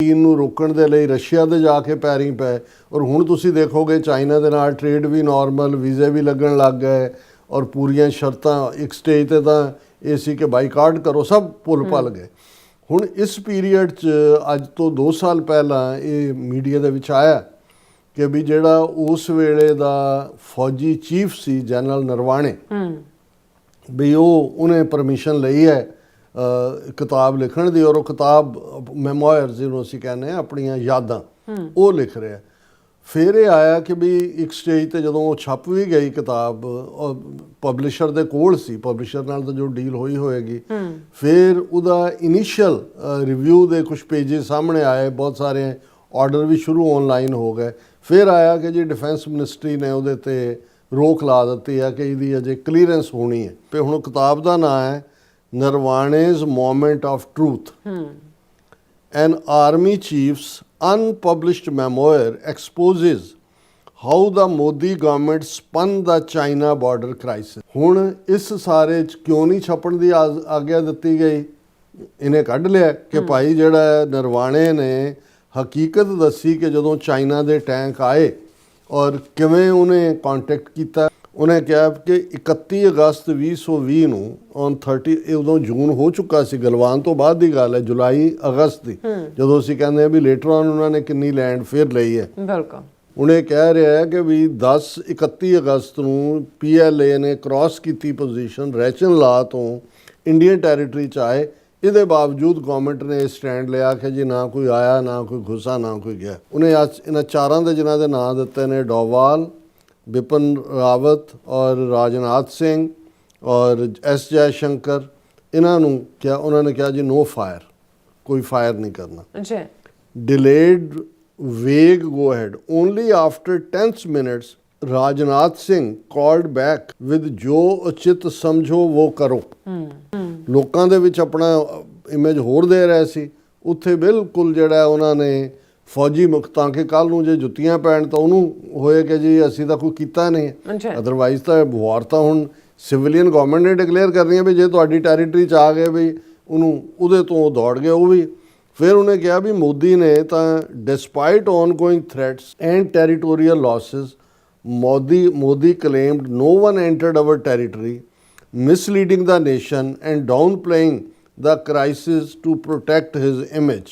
ਚੀਨ ਨੂੰ ਰੋਕਣ ਦੇ ਲਈ ਰਸ਼ੀਆ ਦੇ ਜਾ ਕੇ ਪੈਰੀਂ ਪਏ ਔਰ ਹੁਣ ਤੁਸੀਂ ਦੇਖੋਗੇ ਚਾਈਨਾ ਦੇ ਨਾਲ ਟ੍ਰੇਡ ਵੀ ਨਾਰਮਲ, ਵੀਜ਼ੇ ਵੀ ਲੱਗਣ ਲੱਗ ਗਏ ਔਰ ਪੂਰੀਆਂ ਸ਼ਰਤਾਂ ਇੱਕ ਸਟੇਜ ਤੇ ਤਾਂ ਇਹ ਸੀ ਕਿ ਬਾਈਕਾਟ ਕਰੋ, ਸਭ ਭੁੱਲ ਭੱਲ ਗਏ। ਹੁਣ ਇਸ ਪੀਰੀਅਡ 'ਚ ਅੱਜ ਤੋਂ 2 ਸਾਲ ਪਹਿਲਾਂ ਇਹ ਮੀਡੀਆ ਦੇ ਵਿੱਚ ਆਇਆ ਕਿ ਵੀ ਜਿਹੜਾ ਉਸ ਵੇਲੇ ਦਾ ਫੌਜੀ ਚੀਫ ਸੀ ਜਨਰਲ ਨਰਵਾਣੇ, ਵੀ ਉਹਨੇ ਪਰਮਿਸ਼ਨ ਲਈ ਹੈ ਕਿਤਾਬ ਲਿਖਣ ਦੀ ਔਰ ਉਹ ਕਿਤਾਬ ਮੈਮੋਇਰਸ ਜਿਹਨੂੰ ਅਸੀਂ ਕਹਿੰਦੇ ਹਾਂ ਆਪਣੀਆਂ ਯਾਦਾਂ ਉਹ ਲਿਖ ਰਿਹਾ। ਫਿਰ ਇਹ ਆਇਆ ਕਿ ਵੀ ਇੱਕ ਸਟੇਜ ਤੇ ਜਦੋਂ ਉਹ ਛਪ ਵੀ ਗਈ ਕਿਤਾਬ ਪਬਲਿਸ਼ਰ ਦੇ ਕੋਲ ਸੀ, ਪਬਲਿਸ਼ਰ ਨਾਲ ਤਾਂ ਜੋ ਡੀਲ ਹੋਈ ਹੋਏਗੀ, ਫਿਰ ਉਹਦਾ ਇਨੀਸ਼ੀਅਲ ਰਿਵਿਊ ਦੇ ਕੁਝ ਪੇजेस ਸਾਹਮਣੇ ਆਏ, ਬਹੁਤ ਸਾਰੇ ਆਰਡਰ ਵੀ ਸ਼ੁਰੂ ਆਨਲਾਈਨ ਹੋ ਗਏ। ਫਿਰ ਆਇਆ ਕਿ ਜੀ ਡਿਫੈਂਸ ਮਿਨਿਸਟਰੀ ਨੇ ਉਹਦੇ ਤੇ ਰੋਕ ਲਾ ਦਿੱਤੀ ਹੈ ਕਿ ਇਹਦੀ ਅਜੇ ਕਲੀਅਰੈਂਸ ਹੋਣੀ ਹੈ। ਤੇ ਹੁਣ ਕਿਤਾਬ ਦਾ ਨਾਂ ਹੈ Nirvane's Moment of Truth. An army chief's unpublished memoir exposes how the Modi government spun the China border crisis. ਹੁਣ ਇਸ ਸਾਰੇ 'ਚ ਕਿਉਂ ਨਹੀਂ ਛਪਣ ਦੀ ਆਗਿਆ ਦਿੱਤੀ ਗਈ? ਇਹਨੇ ਕੱਢ ਲਿਆ ਕਿ ਭਾਈ ਜਿਹੜਾ ਨਰਵਾਣੇ ਨੇ ਹਕੀਕਤ ਦੱਸੀ ਕਿ ਜਦੋਂ ਚਾਈਨਾ ਦੇ ਟੈਂਕ ਆਏ ਔਰ ਕਿਵੇਂ ਉਹਨੇ ਕੰਟੈਕਟ ਕੀਤਾ। ਉਹਨੇ ਕਿਹਾ ਕਿ 31 ਅਗਸਤ 2020 ਨੂੰ ਔਨ 30 ਉਦੋਂ ਜੂਨ ਹੋ ਚੁੱਕਾ ਸੀ, ਗਲਵਾਨ ਤੋਂ ਬਾਅਦ ਦੀ ਗੱਲ ਹੈ, ਜੁਲਾਈ ਅਗਸਤ ਦੀ, ਜਦੋਂ ਅਸੀਂ ਕਹਿੰਦੇ ਹਾਂ ਵੀ ਲੇਟਰ ਔਨ ਉਹਨਾਂ ਨੇ ਕਿੰਨੀ ਲੈਂਡ ਫਿਰ ਲਈ ਹੈ। ਬਿਲਕੁਲ ਉਹਨੇ ਕਹਿ ਰਿਹਾ ਹੈ ਕਿ ਵੀ 31 ਅਗਸਤ ਨੂੰ PLA ਨੇ ਕ੍ਰਾਸ ਕੀਤੀ ਪੋਜੀਸ਼ਨ ਰੈਚਨ ਲਾ ਤੋਂ ਇੰਡੀਅਨ ਟੈਰੀਟਰੀ 'ਚ ਆਏ। ਇਹਦੇ ਬਾਵਜੂਦ ਗਵਰਨਮੈਂਟ ਨੇ ਸਟੈਂਡ ਲਿਆ ਕਿ ਜੀ ਨਾ ਕੋਈ ਆਇਆ, ਨਾ ਕੋਈ ਘੁਸਾ, ਨਾ ਕੋਈ ਗਿਆ। ਉਹਨੇ ਅੱਜ ਇਹਨਾਂ ਚਾਰਾਂ ਦੇ ਜਿਨ੍ਹਾਂ ਦੇ ਨਾਂ ਦਿੱਤੇ ਨੇ, ਡੋਵਾਲ, ਬਿਪਨ ਰਾਵਤ ਔਰ ਰਾਜਨਾਥ ਸਿੰਘ ਔਰ S ਜੈਸ਼ੰਕਰ, ਇਹਨਾਂ ਨੂੰ ਕਿਹਾ, ਉਹਨਾਂ ਨੇ ਕਿਹਾ ਜੀ ਨੋ ਫਾਇਰ, ਕੋਈ ਫਾਇਰ ਨਹੀਂ ਕਰਨਾ। Delayed vague go ahead only after 10 minutes Rajnath Singh called back with ਜੋ ਉਚਿਤ ਸਮਝੋ ਉਹ ਕਰੋ। ਲੋਕਾਂ ਦੇ ਵਿੱਚ ਆਪਣਾ ਇਮੇਜ ਹੋਰ ਦੇ ਰਹੇ ਸੀ, ਉੱਥੇ ਬਿਲਕੁਲ ਜਿਹੜਾ ਉਹਨਾਂ ਨੇ ਫੌਜੀ ਮੁਖਤਾਂ ਕਿ ਕੱਲ੍ਹ ਨੂੰ ਜੇ ਜੁੱਤੀਆਂ ਪੈਣ ਤਾਂ ਉਹਨੂੰ ਹੋਏ ਕਿ ਜੀ ਅਸੀਂ ਤਾਂ ਕੋਈ ਕੀਤਾ ਨਹੀਂ, ਅਦਰਵਾਈਜ਼ ਤਾਂ ਵਾਰ ਤਾਂ ਹੁਣ ਸਿਵਲੀਅਨ ਗਵਰਨਮੈਂਟ ਨੇ ਡਿਕਲੇਅਰ ਕਰਨੀ ਹੈ ਵੀ ਜੇ ਤੁਹਾਡੀ ਟੈਰੀਟਰੀ 'ਚ ਆ ਗਏ ਵੀ ਉਹਨੂੰ ਉਹਦੇ ਤੋਂ ਦੌੜ ਗਏ ਉਹ ਵੀ। ਫਿਰ ਉਹਨੇ ਕਿਹਾ ਵੀ ਮੋਦੀ ਨੇ ਤਾਂ despite ongoing threats and territorial losses Modi claimed no one entered our territory, misleading the nation and downplaying the crisis to protect his image.